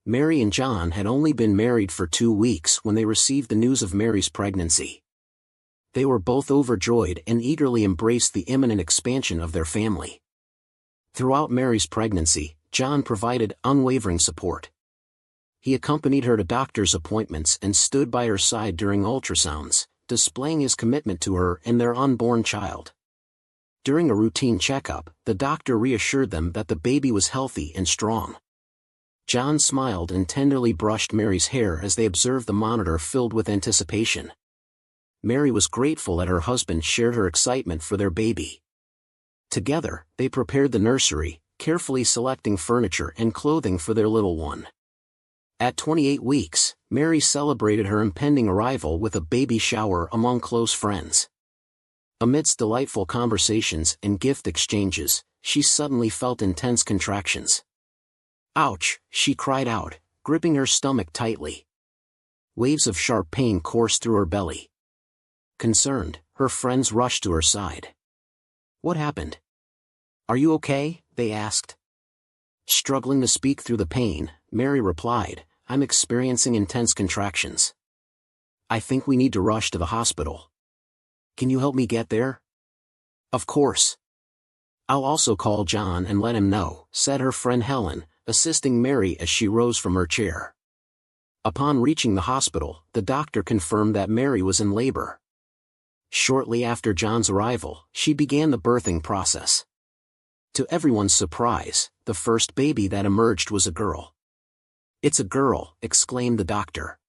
Mary and John had only been married for 2 weeks when they received the news of Mary's pregnancy. They were both overjoyed and eagerly embraced the imminent expansion of their family. Throughout Mary's pregnancy, John provided unwavering support. He accompanied her to doctor's appointments and stood by her side during ultrasounds, displaying his commitment to her and their unborn child. During a routine checkup, the doctor reassured them that the baby was healthy and strong. John smiled and tenderly brushed Mary's hair as they observed the monitor filled with anticipation. Mary was grateful that her husband shared her excitement for their baby. Together, they prepared the nursery, carefully selecting furniture and clothing for their little one. At 28 weeks, Mary celebrated her impending arrival with a baby shower among close friends. Amidst delightful conversations and gift exchanges, she suddenly felt intense contractions. "Ouch!" she cried out, gripping her stomach tightly. Waves of sharp pain coursed through her belly. Concerned, her friends rushed to her side. "What happened? Are you okay?" they asked. Struggling to speak through the pain, Mary replied, "I'm experiencing intense contractions. I think we need to rush to the hospital. Can you help me get there?" "Of course. I'll also call John and let him know," said her friend Helen, assisting Mary as she rose from her chair. Upon reaching the hospital, the doctor confirmed that Mary was in labor. Shortly after John's arrival, she began the birthing process. To everyone's surprise, the first baby that emerged was a girl. "It's a girl," exclaimed the doctor.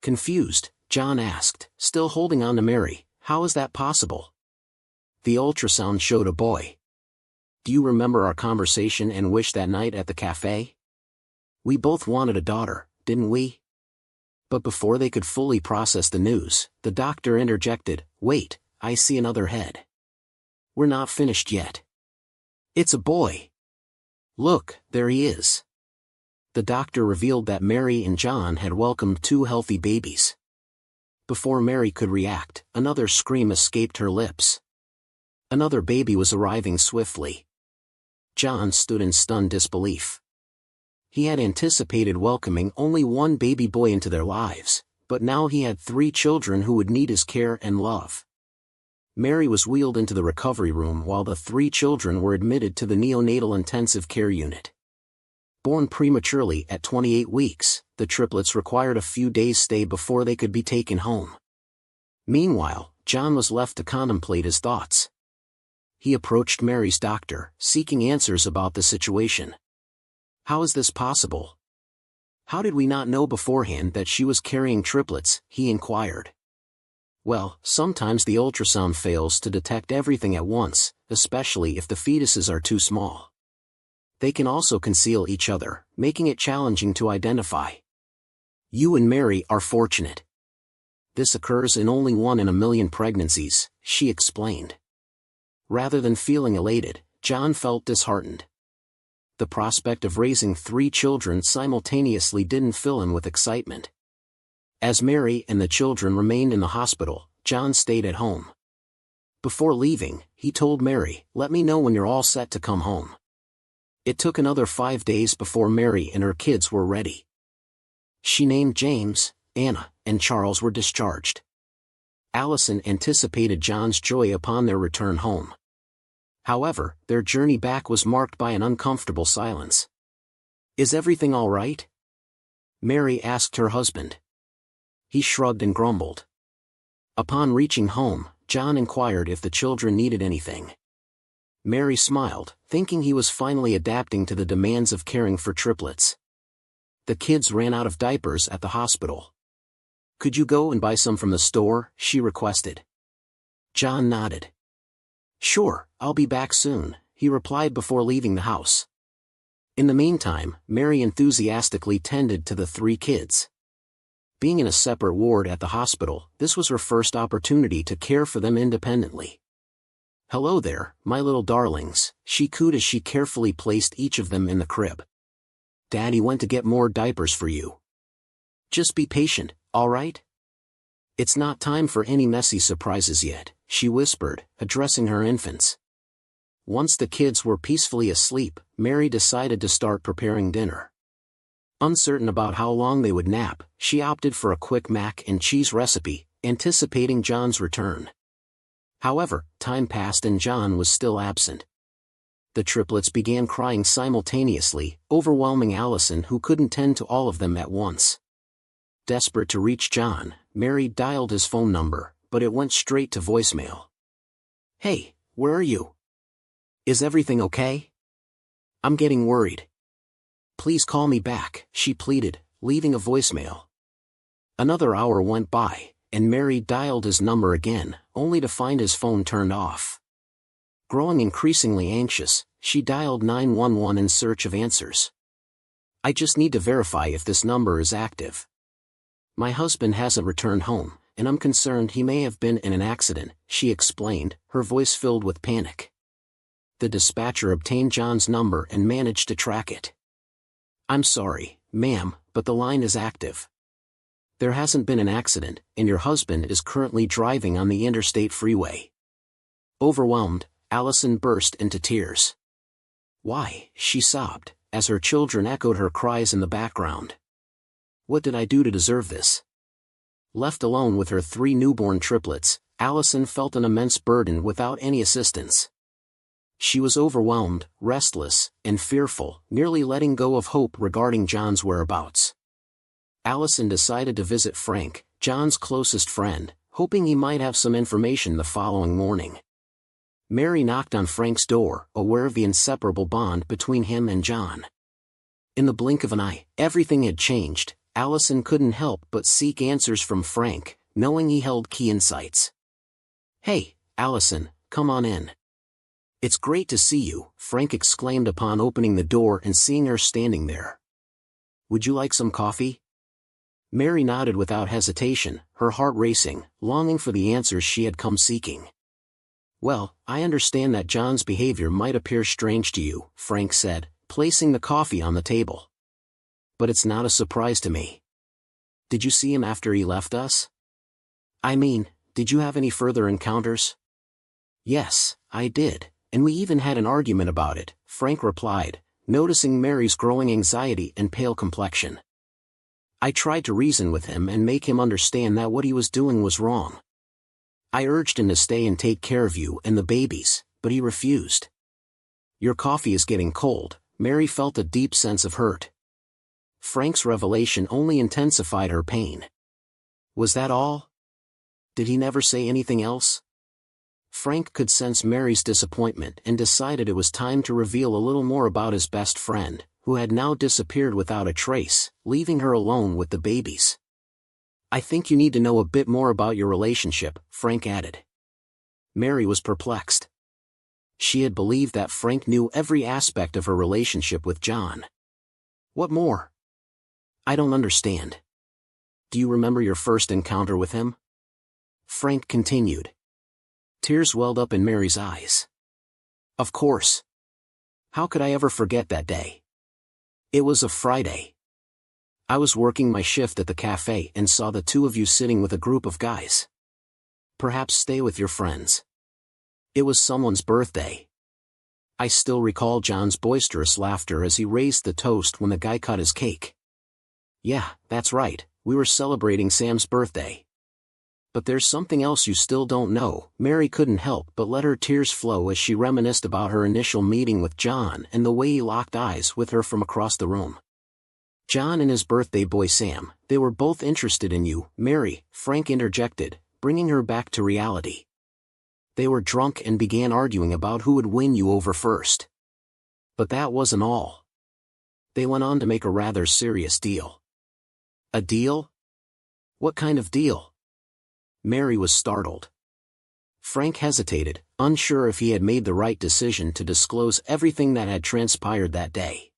Confused, John asked, still holding on to Mary, "How is that possible?" "The ultrasound showed a boy. Do you remember our conversation and wish that night at the cafe? We both wanted a daughter, didn't we?" But before they could fully process the news, the doctor interjected, "Wait, I see another head. We're not finished yet. It's a boy. Look, there he is." The doctor revealed that Mary and John had welcomed 2 healthy babies. Before Mary could react, another scream escaped her lips. Another baby was arriving swiftly. John stood in stunned disbelief. He had anticipated welcoming only one baby boy into their lives, but now he had 3 children who would need his care and love. Mary was wheeled into the recovery room while the 3 children were admitted to the neonatal intensive care unit. Born prematurely at 28 weeks, the triplets required a few days' stay before they could be taken home. Meanwhile, John was left to contemplate his thoughts. He approached Mary's doctor, seeking answers about the situation. "How is this possible? How did we not know beforehand that she was carrying triplets?" he inquired. "Well, sometimes the ultrasound fails to detect everything at once, especially if the fetuses are too small. They can also conceal each other, making it challenging to identify. You and Mary are fortunate. This occurs in only 1 in a million pregnancies," she explained. Rather than feeling elated, John felt disheartened. The prospect of raising 3 children simultaneously didn't fill him with excitement. As Mary and the children remained in the hospital, John stayed at home. Before leaving, he told Mary, "Let me know when you're all set to come home." It took another 5 days before Mary and her kids were ready. She named James, Anna, and Charles were discharged. Allison anticipated John's joy upon their return home. However, their journey back was marked by an uncomfortable silence. "Is everything all right?" Mary asked her husband. He shrugged and grumbled. Upon reaching home, John inquired if the children needed anything. Mary smiled, thinking he was finally adapting to the demands of caring for triplets. The kids ran out of diapers at the hospital. "Could you go and buy some from the store?" she requested. John nodded. "Sure, I'll be back soon," he replied before leaving the house. In the meantime, Mary enthusiastically tended to the 3 kids. Being in a separate ward at the hospital, this was her first opportunity to care for them independently. "Hello there, my little darlings," she cooed as she carefully placed each of them in the crib. "Daddy went to get more diapers for you. Just be patient, all right? It's not time for any messy surprises yet," she whispered, addressing her infants. Once the kids were peacefully asleep, Mary decided to start preparing dinner. Uncertain about how long they would nap, she opted for a quick mac and cheese recipe, anticipating John's return. However, time passed and John was still absent. The triplets began crying simultaneously, overwhelming Allison, who couldn't tend to all of them at once. Desperate to reach John, Mary dialed his phone number, but it went straight to voicemail. "Hey, where are you? Is everything okay? I'm getting worried. Please call me back," she pleaded, leaving a voicemail. Another hour went by, and Mary dialed his number again, only to find his phone turned off. Growing increasingly anxious, she dialed 911 in search of answers. "I just need to verify if this number is active. My husband hasn't returned home, and I'm concerned he may have been in an accident," she explained, her voice filled with panic. The dispatcher obtained John's number and managed to track it. "I'm sorry, ma'am, but the line is active. There hasn't been an accident, and your husband is currently driving on the interstate freeway." Overwhelmed, Allison burst into tears. "Why?" she sobbed, as her children echoed her cries in the background. "What did I do to deserve this?" Left alone with her 3 newborn triplets, Allison felt an immense burden without any assistance. She was overwhelmed, restless, and fearful, nearly letting go of hope regarding John's whereabouts. Allison decided to visit Frank, John's closest friend, hoping he might have some information the following morning. Mary knocked on Frank's door, aware of the inseparable bond between him and John. In the blink of an eye, everything had changed. Allison couldn't help but seek answers from Frank, knowing he held key insights. "Hey, Allison, come on in. It's great to see you," Frank exclaimed upon opening the door and seeing her standing there. "Would you like some coffee?" Mary nodded without hesitation, her heart racing, longing for the answers she had come seeking. "Well, I understand that John's behavior might appear strange to you," Frank said, placing the coffee on the table. "But it's not a surprise to me. Did you see him after he left us? I mean, did you have any further encounters?" "Yes, I did, and we even had an argument about it," Frank replied, noticing Mary's growing anxiety and pale complexion. "I tried to reason with him and make him understand that what he was doing was wrong. I urged him to stay and take care of you and the babies, but he refused." "Your coffee is getting cold." Mary felt a deep sense of hurt. Frank's revelation only intensified her pain. Was that all? Did he never say anything else? Frank could sense Mary's disappointment and decided it was time to reveal a little more about his best friend, who had now disappeared without a trace, leaving her alone with the babies. "I think you need to know a bit more about your relationship," Frank added. Mary was perplexed. She had believed that Frank knew every aspect of her relationship with John. "What more? I don't understand. Do you remember your first encounter with him?" Frank continued. Tears welled up in Mary's eyes. "Of course. How could I ever forget that day? It was a Friday. I was working my shift at the cafe and saw the 2 of you sitting with a group of guys. Perhaps stay with your friends. It was someone's birthday." I still recall John's boisterous laughter as he raised the toast when the guy cut his cake. "Yeah, that's right, we were celebrating Sam's birthday. But there's something else you still don't know." Mary couldn't help but let her tears flow as she reminisced about her initial meeting with John and the way he locked eyes with her from across the room. "John and his birthday boy Sam, they were both interested in you, Mary," Frank interjected, bringing her back to reality. "They were drunk and began arguing about who would win you over first. But that wasn't all. They went on to make a rather serious deal." "A deal? What kind of deal?" Mary was startled. Frank hesitated, unsure if he had made the right decision to disclose everything that had transpired that day.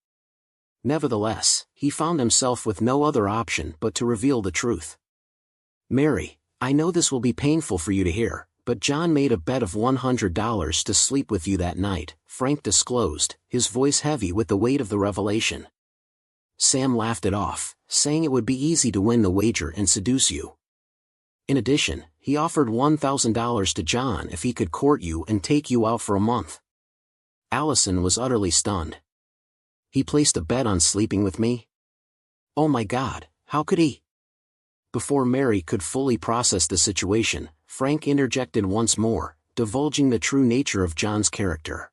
Nevertheless, he found himself with no other option but to reveal the truth. "Mary, I know this will be painful for you to hear, but John made a bet of $100 to sleep with you that night," Frank disclosed, his voice heavy with the weight of the revelation. "Sam laughed it off, saying it would be easy to win the wager and seduce you. In addition, he offered $1,000 to John if he could court you and take you out for a month." Allison was utterly stunned. "He placed a bet on sleeping with me?" Oh my God, how could he? Before Mary could fully process the situation, Frank interjected once more, divulging the true nature of John's character.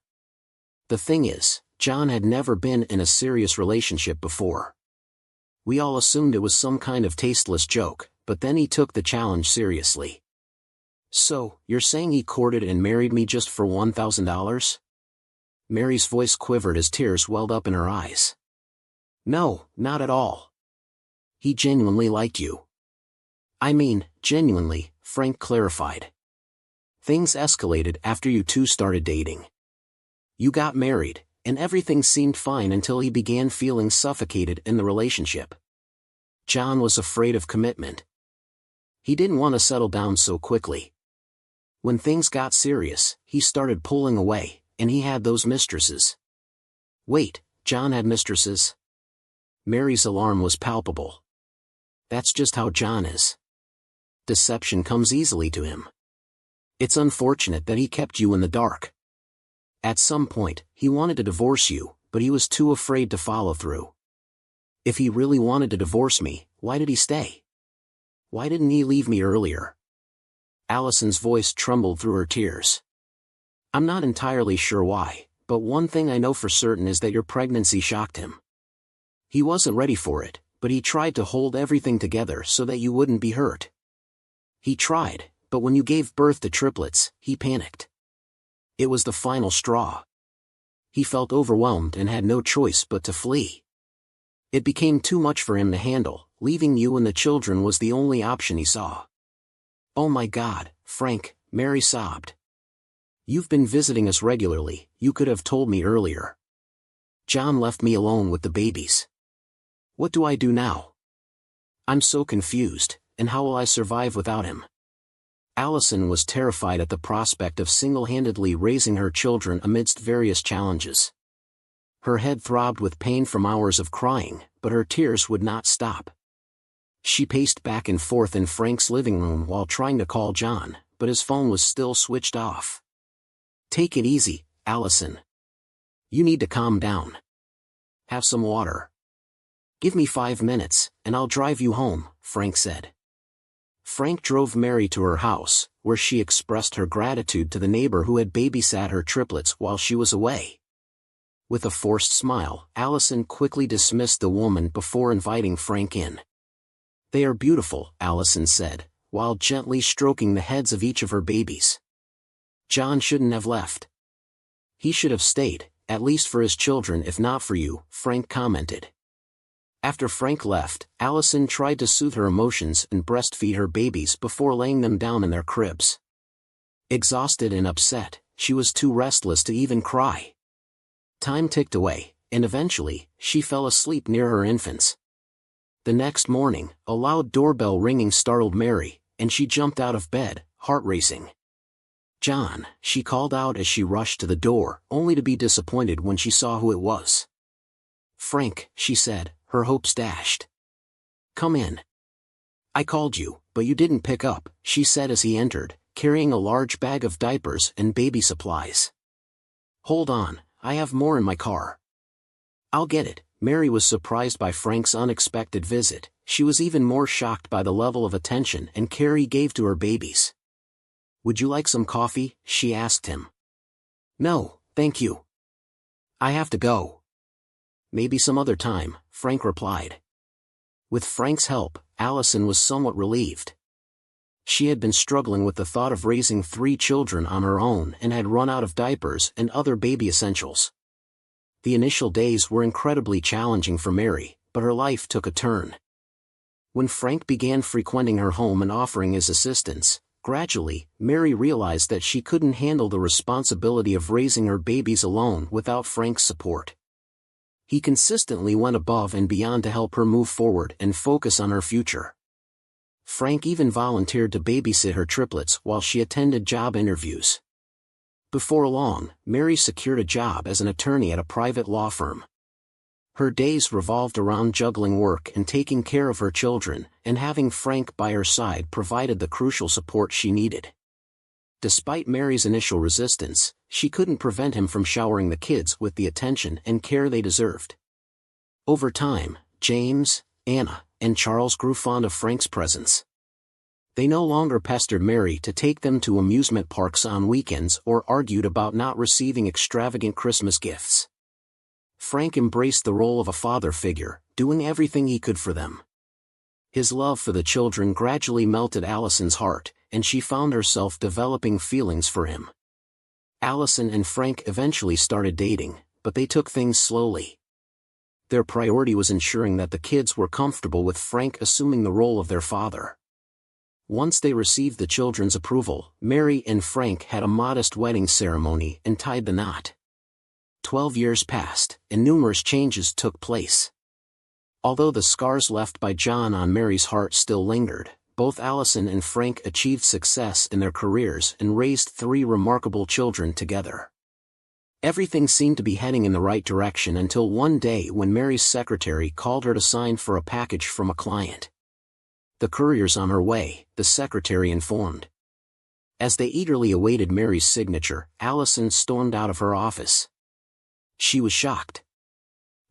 The thing is, John had never been in a serious relationship before. We all assumed it was some kind of tasteless joke, but then he took the challenge seriously. So, you're saying he courted and married me just for $1,000? Mary's voice quivered as tears welled up in her eyes. No, not at all. He genuinely liked you. I mean, genuinely, Frank clarified. Things escalated after you two started dating. You got married, and everything seemed fine until he began feeling suffocated in the relationship. John was afraid of commitment. He didn't want to settle down so quickly. When things got serious, he started pulling away, and he had those mistresses. Wait, John had mistresses? Mary's alarm was palpable. That's just how John is. Deception comes easily to him. It's unfortunate that he kept you in the dark. At some point, he wanted to divorce you, but he was too afraid to follow through. If he really wanted to divorce me, why did he stay? Why didn't he leave me earlier? Allison's voice trembled through her tears. I'm not entirely sure why, but one thing I know for certain is that your pregnancy shocked him. He wasn't ready for it, but he tried to hold everything together so that you wouldn't be hurt. He tried, but when you gave birth to triplets, he panicked. It was the final straw. He felt overwhelmed and had no choice but to flee. It became too much for him to handle, leaving you and the children was the only option he saw. Oh my God, Frank, Mary sobbed. You've been visiting us regularly, you could have told me earlier. John left me alone with the babies. What do I do now? I'm so confused, and how will I survive without him? Allison was terrified at the prospect of single-handedly raising her children amidst various challenges. Her head throbbed with pain from hours of crying, but her tears would not stop. She paced back and forth in Frank's living room while trying to call John, but his phone was still switched off. Take it easy, Allison. You need to calm down. Have some water. Give me 5 minutes, and I'll drive you home, Frank said. Frank drove Mary to her house, where she expressed her gratitude to the neighbor who had babysat her triplets while she was away. With a forced smile, Allison quickly dismissed the woman before inviting Frank in. They are beautiful, Allison said, while gently stroking the heads of each of her babies. John shouldn't have left. He should have stayed, at least for his children if not for you, Frank commented. After Frank left, Allison tried to soothe her emotions and breastfeed her babies before laying them down in their cribs. Exhausted and upset, she was too restless to even cry. Time ticked away, and eventually, she fell asleep near her infants. The next morning, a loud doorbell ringing startled Mary, and she jumped out of bed, heart racing. John, she called out as she rushed to the door, only to be disappointed when she saw who it was. Frank, she said, her hopes dashed. Come in. I called you, but you didn't pick up, she said as he entered, carrying a large bag of diapers and baby supplies. Hold on, I have more in my car. I'll get it. Mary was surprised by Frank's unexpected visit. She was even more shocked by the level of attention and care he gave to her babies. Would you like some coffee? She asked him. No, thank you. I have to go. Maybe some other time, Frank replied. With Frank's help, Allison was somewhat relieved. She had been struggling with the thought of raising 3 children on her own and had run out of diapers and other baby essentials. The initial days were incredibly challenging for Mary, but her life took a turn. When Frank began frequenting her home and offering his assistance, gradually, Mary realized that she couldn't handle the responsibility of raising her babies alone without Frank's support. He consistently went above and beyond to help her move forward and focus on her future. Frank even volunteered to babysit her triplets while she attended job interviews. Before long, Mary secured a job as an attorney at a private law firm. Her days revolved around juggling work and taking care of her children, and having Frank by her side provided the crucial support she needed. Despite Mary's initial resistance, she couldn't prevent him from showering the kids with the attention and care they deserved. Over time, James, Anna, and Charles grew fond of Frank's presence. They no longer pestered Mary to take them to amusement parks on weekends or argued about not receiving extravagant Christmas gifts. Frank embraced the role of a father figure, doing everything he could for them. His love for the children gradually melted Allison's heart, and she found herself developing feelings for him. Allison and Frank eventually started dating, but they took things slowly. Their priority was ensuring that the kids were comfortable with Frank assuming the role of their father. Once they received the children's approval, Mary and Frank had a modest wedding ceremony and tied the knot. 12 years passed, and numerous changes took place. Although the scars left by John on Mary's heart still lingered, both Allison and Frank achieved success in their careers and raised 3 remarkable children together. Everything seemed to be heading in the right direction until one day when Mary's secretary called her to sign for a package from a client. "The courier's on her way," the secretary informed. As they eagerly awaited Mary's signature, Allison stormed out of her office. She was shocked.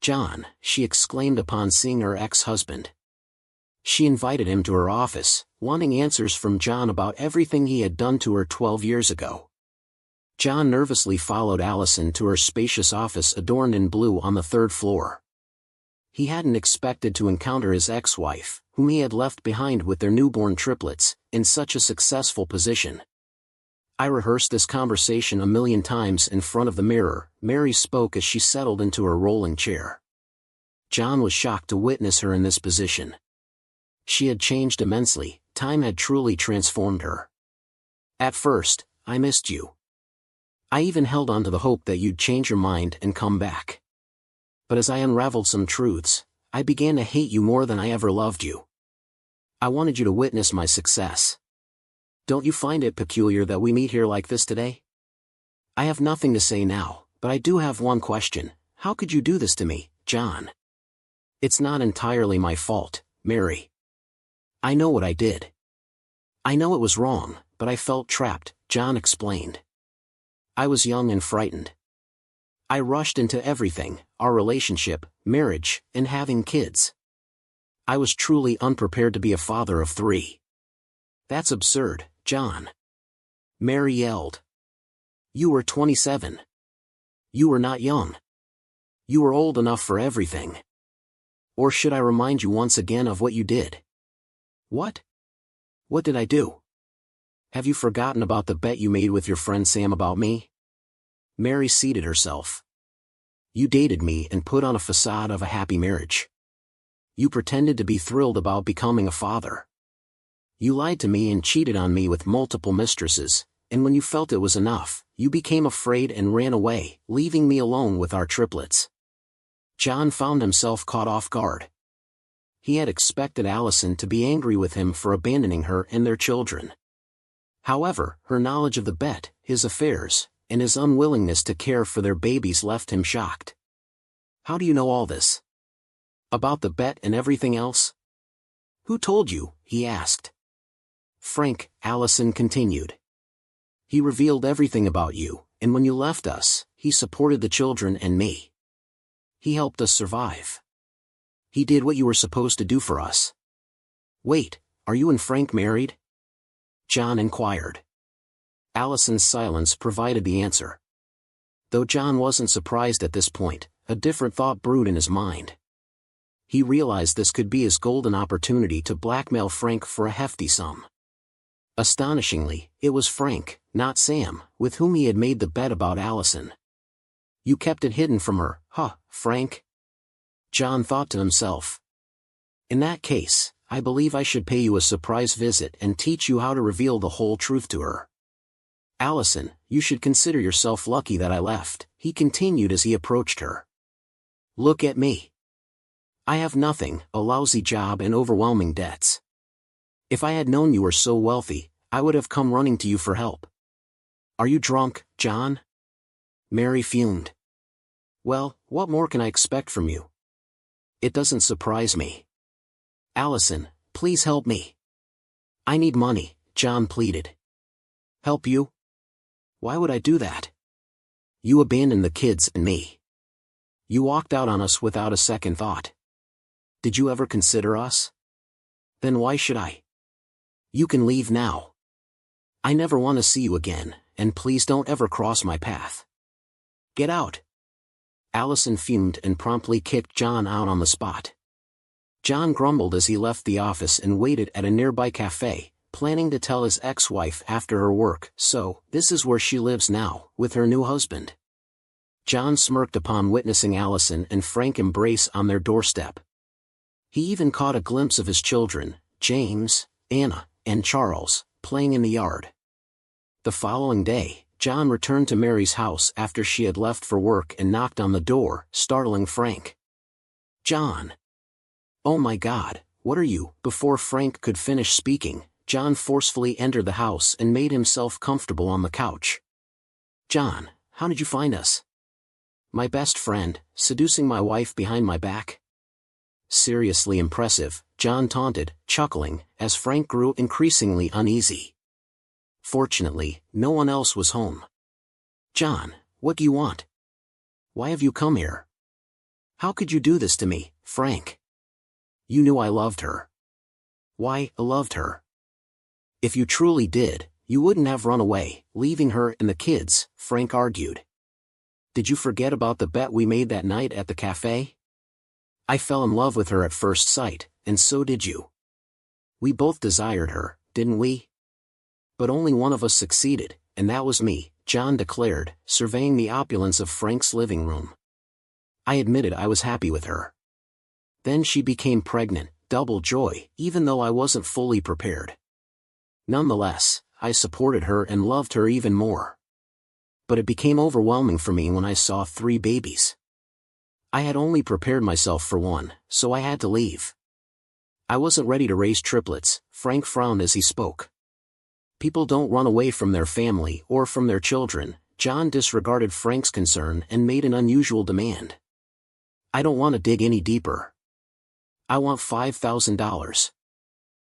"John," she exclaimed upon seeing her ex-husband. She invited him to her office, wanting answers from John about everything he had done to her 12 years ago. John nervously followed Allison to her spacious office adorned in blue on the 3rd floor. He hadn't expected to encounter his ex-wife, whom he had left behind with their newborn triplets, in such a successful position. "I rehearsed this conversation a million times in front of the mirror," Mary spoke as she settled into her rolling chair. John was shocked to witness her in this position. She had changed immensely, time had truly transformed her. "At first, I missed you. I even held on to the hope that you'd change your mind and come back. But as I unraveled some truths, I began to hate you more than I ever loved you. I wanted you to witness my success. Don't you find it peculiar that we meet here like this today? I have nothing to say now, but I do have one question. How could you do this to me, John?" "It's not entirely my fault, Mary. I know what I did. I know it was wrong, but I felt trapped," John explained. "I was young and frightened. I rushed into everything, our relationship, marriage, and having kids. I was truly unprepared to be a father of 3. "That's absurd, John," Mary yelled. "You were 27. You were not young. You were old enough for everything. Or should I remind you once again of what you did?" "What? What did I do? Have you forgotten about the bet you made with your friend Sam about me?" Mary seated herself. "You dated me and put on a facade of a happy marriage. You pretended to be thrilled about becoming a father. You lied to me and cheated on me with multiple mistresses, and when you felt it was enough, you became afraid and ran away, leaving me alone with our triplets." John found himself caught off guard. He had expected Allison to be angry with him for abandoning her and their children. However, her knowledge of the bet, his affairs, and his unwillingness to care for their babies left him shocked. "How do you know all this? About the bet and everything else? Who told you?" he asked. "Frank," Allison continued. "He revealed everything about you, and when you left us, he supported the children and me. He helped us survive. He did what you were supposed to do for us." "Wait, are you and Frank married?" John inquired. Allison's silence provided the answer. Though John wasn't surprised at this point, a different thought brewed in his mind. He realized this could be his golden opportunity to blackmail Frank for a hefty sum. Astonishingly, it was Frank, not Sam, with whom he had made the bet about Allison. "You kept it hidden from her, huh, Frank?" John thought to himself. "In that case, I believe I should pay you a surprise visit and teach you how to reveal the whole truth to her. Allison, you should consider yourself lucky that I left," he continued as he approached her. "Look at me. I have nothing, a lousy job and overwhelming debts. If I had known you were so wealthy, I would have come running to you for help. Are you drunk, John?" Mary fumed. "Well, what more can I expect from you? It doesn't surprise me. Allison, please help me. I need money," John pleaded. "Help you? Why would I do that? You abandoned the kids and me. You walked out on us without a second thought. Did you ever consider us? Then why should I? You can leave now. I never want to see you again, and please don't ever cross my path. Get out. Allison fumed and promptly kicked John out on the spot. John grumbled as he left the office and waited at a nearby cafe, planning to tell his ex-wife after her work. So, this is where she lives now, with her new husband. John smirked upon witnessing Allison and Frank embrace on their doorstep. He even caught a glimpse of his children, James, Anna, and Charles, playing in the yard. The following day, John returned to Mary's house after she had left for work and knocked on the door, startling Frank. John! Oh my God, what are you? Before Frank could finish speaking, John forcefully entered the house and made himself comfortable on the couch. John, how did you find us? My best friend, seducing my wife behind my back? Seriously impressive, John taunted, chuckling, as Frank grew increasingly uneasy. Fortunately, no one else was home. John, what do you want? Why have you come here? How could you do this to me, Frank? You knew I loved her. Why, I loved her. If you truly did, you wouldn't have run away, leaving her and the kids, Frank argued. Did you forget about the bet we made that night at the cafe? I fell in love with her at first sight, and so did you. We both desired her, didn't we? But only one of us succeeded, and that was me, John declared, surveying the opulence of Frank's living room. I admitted I was happy with her. Then she became pregnant, double joy, even though I wasn't fully prepared. Nonetheless, I supported her and loved her even more. But it became overwhelming for me when I saw 3 babies. I had only prepared myself for one, so I had to leave. I wasn't ready to raise triplets, Frank frowned as he spoke. People don't run away from their family or from their children. John disregarded Frank's concern and made an unusual demand. I don't want to dig any deeper. I want $5,000.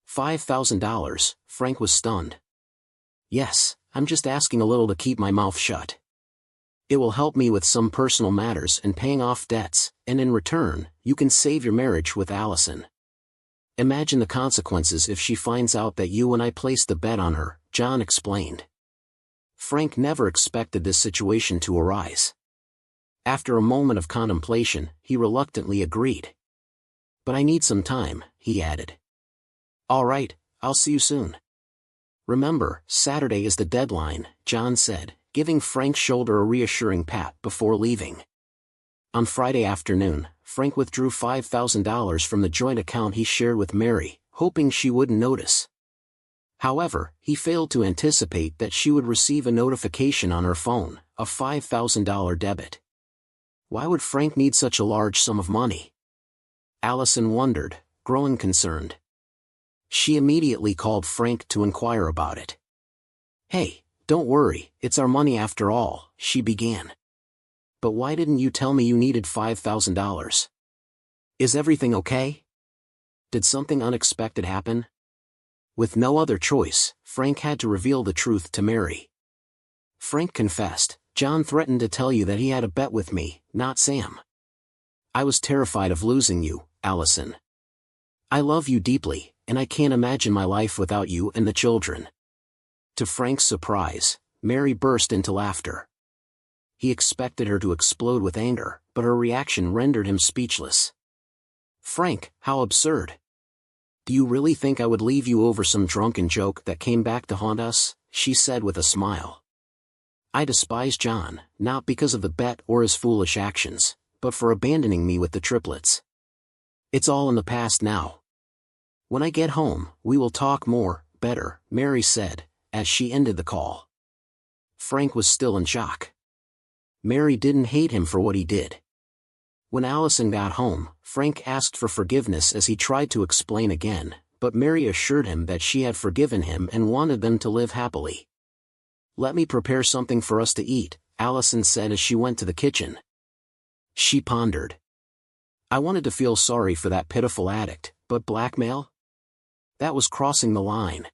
$5,000, Frank was stunned. Yes, I'm just asking a little to keep my mouth shut. It will help me with some personal matters and paying off debts, and in return, you can save your marriage with Allison. Imagine the consequences if she finds out that you and I placed the bet on her, John explained. Frank never expected this situation to arise. After a moment of contemplation, he reluctantly agreed. But I need some time, he added. All right, I'll see you soon. Remember, Saturday is the deadline, John said, giving Frank's shoulder a reassuring pat before leaving. On Friday afternoon, Frank withdrew $5,000 from the joint account he shared with Mary, hoping she wouldn't notice. However, he failed to anticipate that she would receive a notification on her phone, a $5,000 debit. Why would Frank need such a large sum of money? Allison wondered, growing concerned. She immediately called Frank to inquire about it. Hey, don't worry, it's our money after all, she began. But why didn't you tell me you needed $5,000? Is everything okay? Did something unexpected happen? With no other choice, Frank had to reveal the truth to Mary. Frank confessed, John threatened to tell you that he had a bet with me, not Sam. I was terrified of losing you, Allison. I love you deeply, and I can't imagine my life without you and the children. To Frank's surprise, Mary burst into laughter. He expected her to explode with anger, but her reaction rendered him speechless. Frank, how absurd. Do you really think I would leave you over some drunken joke that came back to haunt us? She said with a smile. I despise John, not because of the bet or his foolish actions, but for abandoning me with the triplets. It's all in the past now. When I get home, we will talk more, better, Mary said, as she ended the call. Frank was still in shock. Mary didn't hate him for what he did. When Allison got home, Frank asked for forgiveness as he tried to explain again, but Mary assured him that she had forgiven him and wanted them to live happily. Let me prepare something for us to eat, Allison said as she went to the kitchen. She pondered. I wanted to feel sorry for that pitiful addict, but blackmail? That was crossing the line.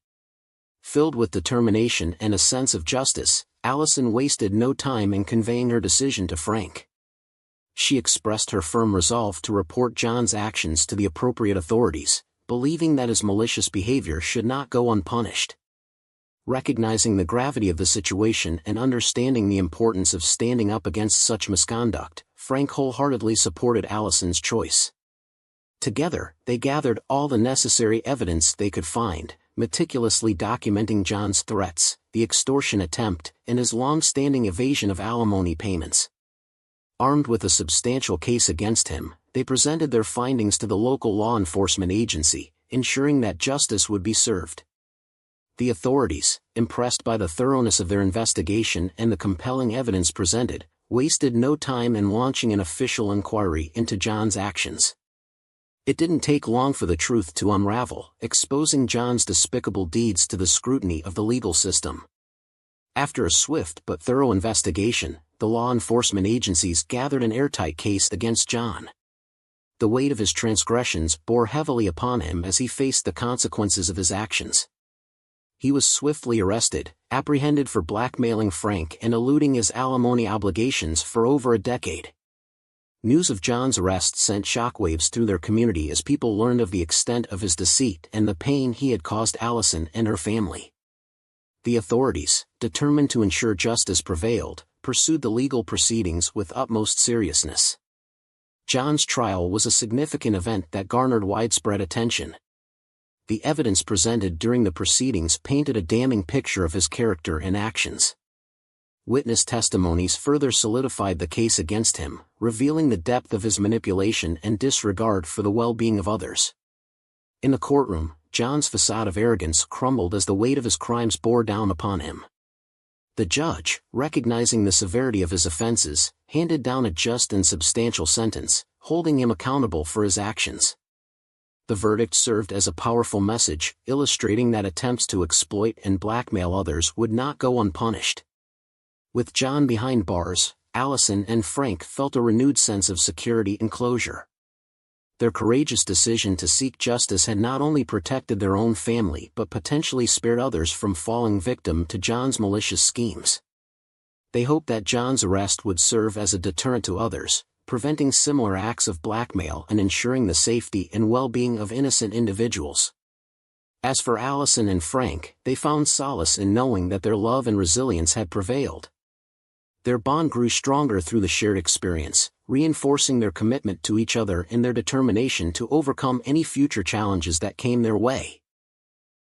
Filled with determination and a sense of justice, Allison wasted no time in conveying her decision to Frank. She expressed her firm resolve to report John's actions to the appropriate authorities, believing that his malicious behavior should not go unpunished. Recognizing the gravity of the situation and understanding the importance of standing up against such misconduct, Frank wholeheartedly supported Allison's choice. Together, they gathered all the necessary evidence they could find, meticulously documenting John's threats, the extortion attempt, and his long-standing evasion of alimony payments. Armed with a substantial case against him, they presented their findings to the local law enforcement agency, ensuring that justice would be served. The authorities, impressed by the thoroughness of their investigation and the compelling evidence presented, wasted no time in launching an official inquiry into John's actions. It didn't take long for the truth to unravel, exposing John's despicable deeds to the scrutiny of the legal system. After a swift but thorough investigation, the law enforcement agencies gathered an airtight case against John. The weight of his transgressions bore heavily upon him as he faced the consequences of his actions. He was swiftly arrested, apprehended for blackmailing Frank and eluding his alimony obligations for over a decade. News of John's arrest sent shockwaves through their community as people learned of the extent of his deceit and the pain he had caused Allison and her family. The authorities, determined to ensure justice prevailed, pursued the legal proceedings with utmost seriousness. John's trial was a significant event that garnered widespread attention. The evidence presented during the proceedings painted a damning picture of his character and actions. Witness testimonies further solidified the case against him, revealing the depth of his manipulation and disregard for the well-being of others. In the courtroom, John's facade of arrogance crumbled as the weight of his crimes bore down upon him. The judge, recognizing the severity of his offenses, handed down a just and substantial sentence, holding him accountable for his actions. The verdict served as a powerful message, illustrating that attempts to exploit and blackmail others would not go unpunished. With John behind bars, Allison and Frank felt a renewed sense of security and closure. Their courageous decision to seek justice had not only protected their own family but potentially spared others from falling victim to John's malicious schemes. They hoped that John's arrest would serve as a deterrent to others, preventing similar acts of blackmail and ensuring the safety and well-being of innocent individuals. As for Allison and Frank, they found solace in knowing that their love and resilience had prevailed. Their bond grew stronger through the shared experience, reinforcing their commitment to each other and their determination to overcome any future challenges that came their way.